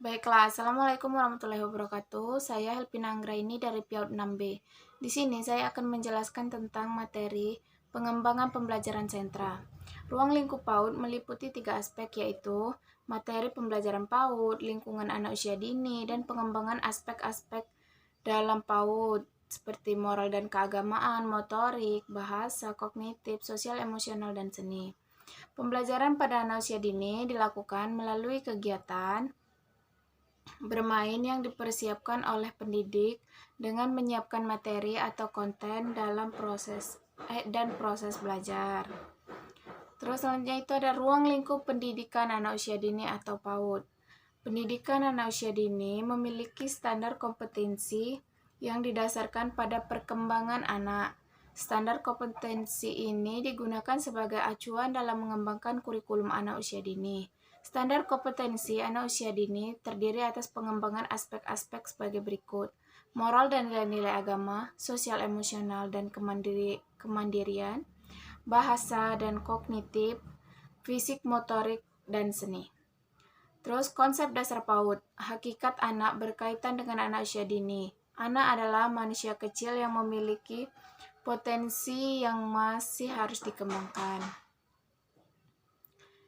Baiklah, Assalamualaikum warahmatullahi wabarakatuh. Saya Helpina Anggraini dari PIAUD 6B. Di sini saya akan menjelaskan tentang materi pengembangan pembelajaran sentra. Ruang lingkup PAUD meliputi 3 aspek, yaitu materi pembelajaran PAUD, lingkungan anak usia dini, dan pengembangan aspek-aspek dalam PAUD seperti moral dan keagamaan, motorik, bahasa, kognitif, sosial, emosional, dan seni. Pembelajaran pada anak usia dini dilakukan melalui kegiatan bermain yang dipersiapkan oleh pendidik dengan menyiapkan materi atau konten dalam proses belajar. Terus selanjutnya itu ada ruang lingkup pendidikan anak usia dini atau PAUD. Pendidikan anak usia dini memiliki standar kompetensi yang didasarkan pada perkembangan anak. Standar kompetensi ini digunakan sebagai acuan dalam mengembangkan kurikulum anak usia dini. Standar kompetensi anak usia dini terdiri atas pengembangan aspek-aspek sebagai berikut: moral dan nilai-nilai agama, sosial emosional dan kemandirian, bahasa dan kognitif, fisik motorik, dan seni. Terus konsep dasar PAUD, hakikat anak berkaitan dengan anak usia dini. Anak adalah manusia kecil yang memiliki potensi yang masih harus dikembangkan.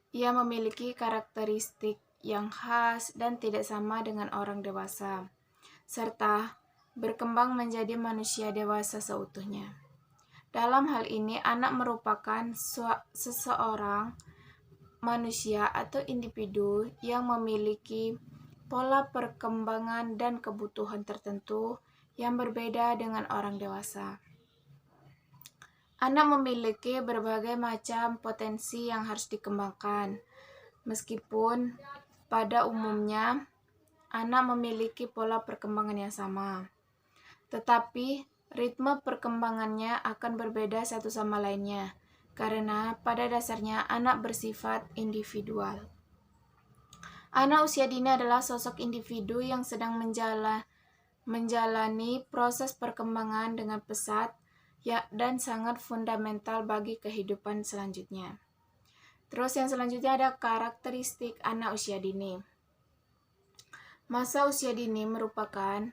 Ia memiliki karakteristik yang khas dan tidak sama dengan orang dewasa, serta berkembang menjadi manusia dewasa seutuhnya. Dalam hal ini, anak merupakan seseorang manusia atau individu yang memiliki pola perkembangan dan kebutuhan tertentu yang berbeda dengan orang dewasa. Anak memiliki berbagai macam potensi yang harus dikembangkan. Meskipun pada umumnya anak memiliki pola perkembangan yang sama, tetapi ritme perkembangannya akan berbeda satu sama lainnya, karena pada dasarnya anak bersifat individual. Anak usia dini adalah sosok individu yang sedang menjalani proses perkembangan dengan pesat dan sangat fundamental bagi kehidupan selanjutnya. Terus yang selanjutnya ada karakteristik anak usia dini. Masa usia dini merupakan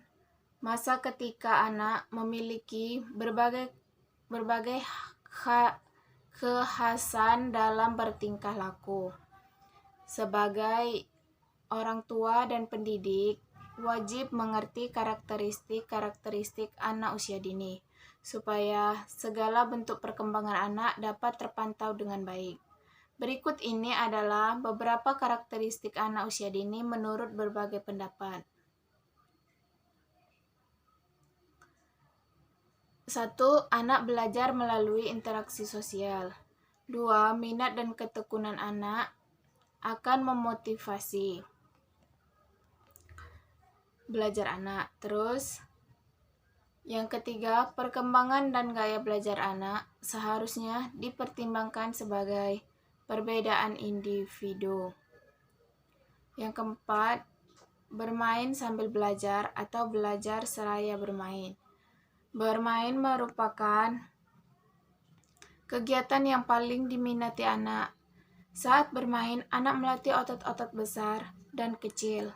masa ketika anak memiliki berbagai kekhasan dalam bertingkah laku. Sebagai orang tua dan pendidik, wajib mengerti karakteristik anak usia dini, supaya segala bentuk perkembangan anak dapat terpantau dengan baik. Berikut ini adalah beberapa karakteristik anak usia dini menurut berbagai pendapat. 1. Anak belajar melalui interaksi sosial. 2. Minat dan ketekunan anak akan memotivasi belajar anak. Terus yang ketiga, perkembangan dan gaya belajar anak seharusnya dipertimbangkan sebagai perbedaan individu. Yang keempat, bermain sambil belajar atau belajar seraya bermain. Bermain merupakan kegiatan yang paling diminati anak. Saat bermain, anak melatih otot-otot besar dan kecil,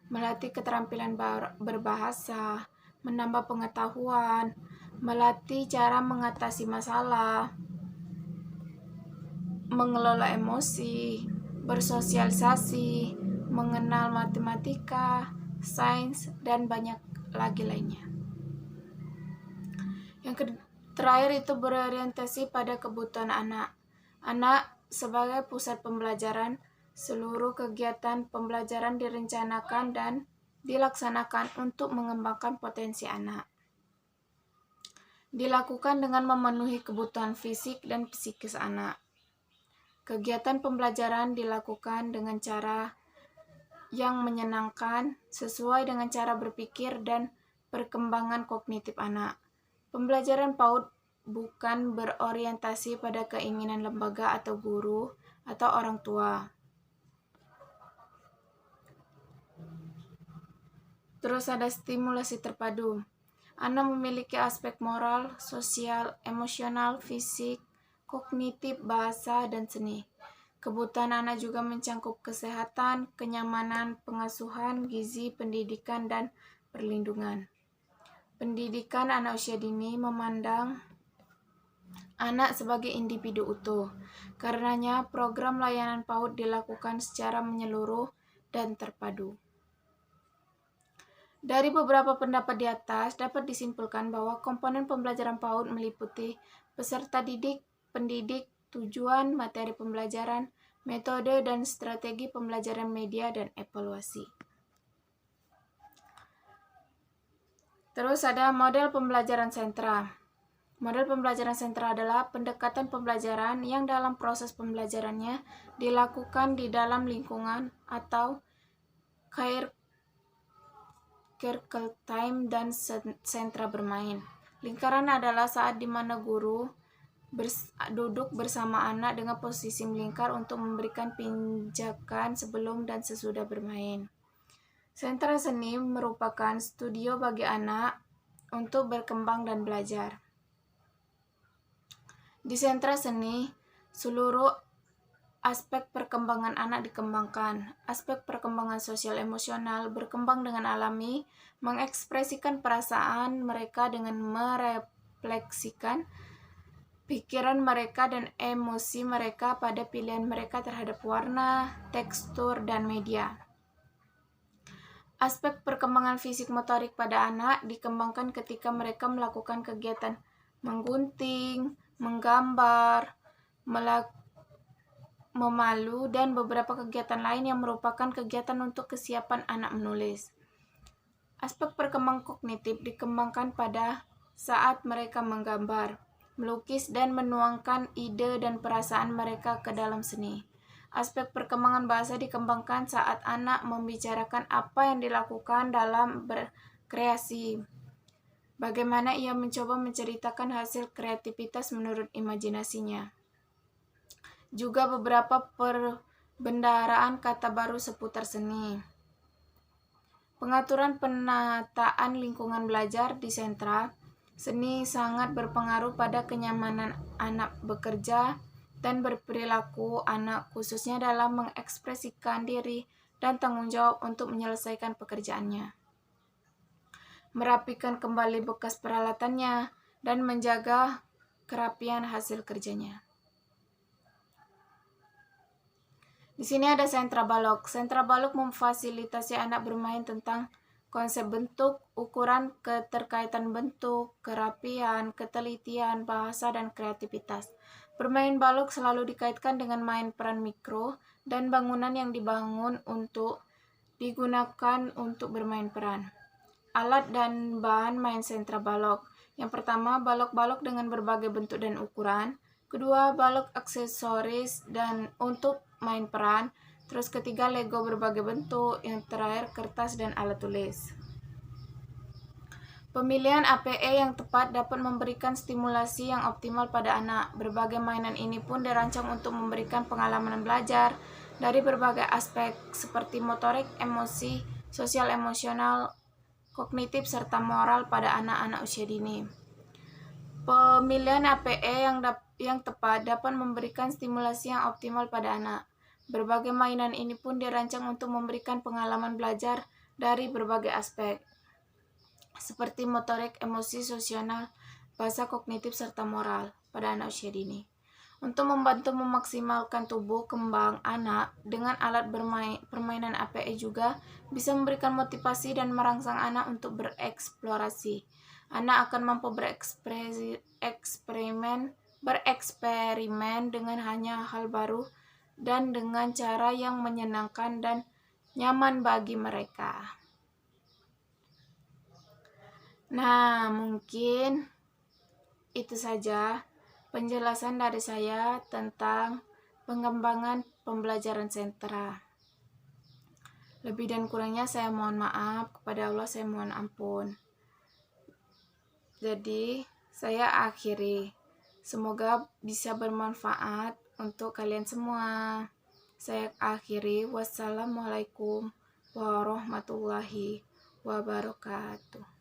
melatih keterampilan berbahasa, menambah pengetahuan, melatih cara mengatasi masalah, mengelola emosi, bersosialisasi, mengenal matematika, sains, dan banyak lagi lainnya. Yang terakhir itu berorientasi pada kebutuhan anak. Anak sebagai pusat pembelajaran, seluruh kegiatan pembelajaran direncanakan dan dilaksanakan untuk mengembangkan potensi anak. Dilakukan dengan memenuhi kebutuhan fisik dan psikis anak. Kegiatan pembelajaran dilakukan dengan cara yang menyenangkan, sesuai dengan cara berpikir dan perkembangan kognitif anak. Pembelajaran PAUD bukan berorientasi pada keinginan lembaga atau guru atau orang tua. Terus ada stimulasi terpadu. Anak memiliki aspek moral, sosial, emosional, fisik, kognitif, bahasa, dan seni. Kebutuhan anak juga mencangkup kesehatan, kenyamanan, pengasuhan, gizi, pendidikan, dan perlindungan. Pendidikan anak usia dini memandang anak sebagai individu utuh. Karenanya, program layanan PAUD dilakukan secara menyeluruh dan terpadu. Dari beberapa pendapat di atas, dapat disimpulkan bahwa komponen pembelajaran PAUD meliputi peserta didik, pendidik, tujuan, materi pembelajaran, metode dan strategi pembelajaran media, dan evaluasi. Terus ada model pembelajaran sentra. Model pembelajaran sentra adalah pendekatan pembelajaran yang dalam proses pembelajarannya dilakukan di dalam lingkungan atau circle time dan sentra bermain. Lingkaran adalah saat di mana guru duduk bersama anak dengan posisi melingkar untuk memberikan pijakan sebelum dan sesudah bermain. Sentra seni merupakan studio bagi anak untuk berkembang dan belajar. Di sentra seni, seluruh aspek perkembangan anak dikembangkan. Aspek perkembangan sosial emosional berkembang dengan alami, mengekspresikan perasaan mereka dengan merefleksikan pikiran mereka dan emosi mereka pada pilihan mereka terhadap warna, tekstur, dan media. Aspek perkembangan fisik motorik pada anak dikembangkan ketika mereka melakukan kegiatan menggunting, menggambar, memalu, dan beberapa kegiatan lain yang merupakan kegiatan untuk kesiapan anak menulis. Aspek perkembangan kognitif dikembangkan pada saat mereka menggambar, melukis, dan menuangkan ide dan perasaan mereka ke dalam seni. Aspek perkembangan bahasa dikembangkan saat anak membicarakan apa yang dilakukan dalam berkreasi. Bagaimana ia mencoba menceritakan hasil kreativitas menurut imajinasinya. Juga beberapa perbendaharaan kata baru seputar seni. Pengaturan penataan lingkungan belajar di sentra seni sangat berpengaruh pada kenyamanan anak bekerja dan berperilaku anak, khususnya dalam mengekspresikan diri dan tanggung jawab untuk menyelesaikan pekerjaannya, merapikan kembali bekas peralatannya, dan menjaga kerapian hasil kerjanya. Di sini ada sentra balok. Sentra balok memfasilitasi anak bermain tentang konsep bentuk, ukuran, keterkaitan bentuk, kerapian, ketelitian, bahasa, dan kreativitas. Bermain balok selalu dikaitkan dengan main peran mikro dan bangunan yang dibangun untuk digunakan untuk bermain peran. Alat dan bahan main sentra balok. Yang pertama, balok-balok dengan berbagai bentuk dan ukuran. Kedua, balok aksesoris dan untuk main peran. Terus ketiga, Lego berbagai bentuk. Yang terakhir, kertas dan alat tulis. Pemilihan APE yang tepat dapat memberikan stimulasi yang optimal pada anak. Berbagai mainan ini pun dirancang untuk memberikan pengalaman belajar dari berbagai aspek seperti motorik, emosi, sosial emosional, kognitif, serta moral pada anak-anak usia dini. Pemilihan APE yang tepat dapat memberikan stimulasi yang optimal pada anak. Berbagai mainan ini pun dirancang untuk memberikan pengalaman belajar dari berbagai aspek, seperti motorik, emosi, sosional, bahasa, kognitif, serta moral pada anak usia dini. Untuk membantu memaksimalkan tubuh kembang anak dengan alat permainan APE juga bisa memberikan motivasi dan merangsang anak untuk bereksplorasi. Anak akan mampu bereksperimen dengan hanya hal baru dan dengan cara yang menyenangkan dan nyaman bagi mereka. Nah, mungkin itu saja penjelasan dari saya tentang pengembangan pembelajaran sentra. Lebih dan kurangnya saya mohon maaf, kepada Allah saya mohon ampun. Jadi, saya akhiri. Semoga bisa bermanfaat untuk kalian semua. Saya akhiri. Wassalamualaikum warahmatullahi wabarakatuh.